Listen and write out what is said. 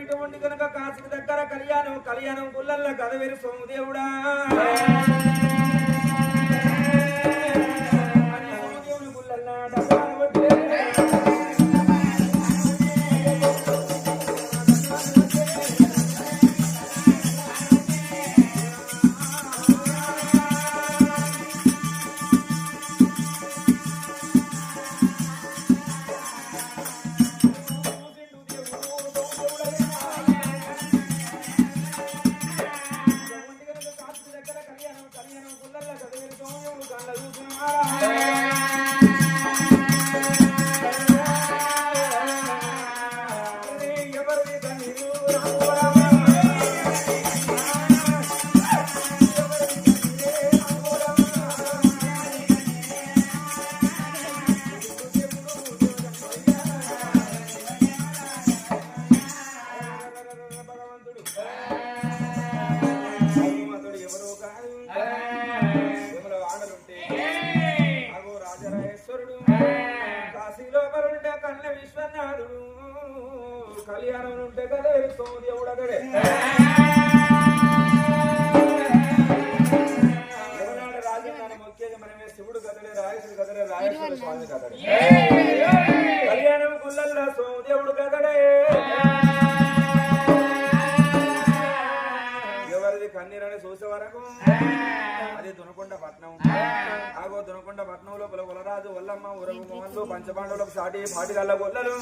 ఇటు ఉండి కనుక కాసుకు దగ్గర కళ్యాణం గుల్లల్ల గదవేరు సోమదేవుడా సోమదేవుని గుల్లల్ల డబ్బాలు కొట్టే కళ్యాణం ఉంటే కదా సోమదేవుడు అక్కడే ఎవనాడు రాజన్నాను మొక్కేది మనమే శివుడు కదడే రాయసుడు కదడే రాయేశ్వర స్వామి కదడే కళ్యాణం గుల్లల్లో సోమదేవుడు కదడే ఎవరిది కన్నీరని చూసే వరకు అది దునకొండ పట్నం ఆగో దునకొండ పట్నం లోపల కులరాజు వల్లమ్మ ఉరగు మోహన్లు పంచపాండవులకు సాటి పాటిగల్ల గొల్లలు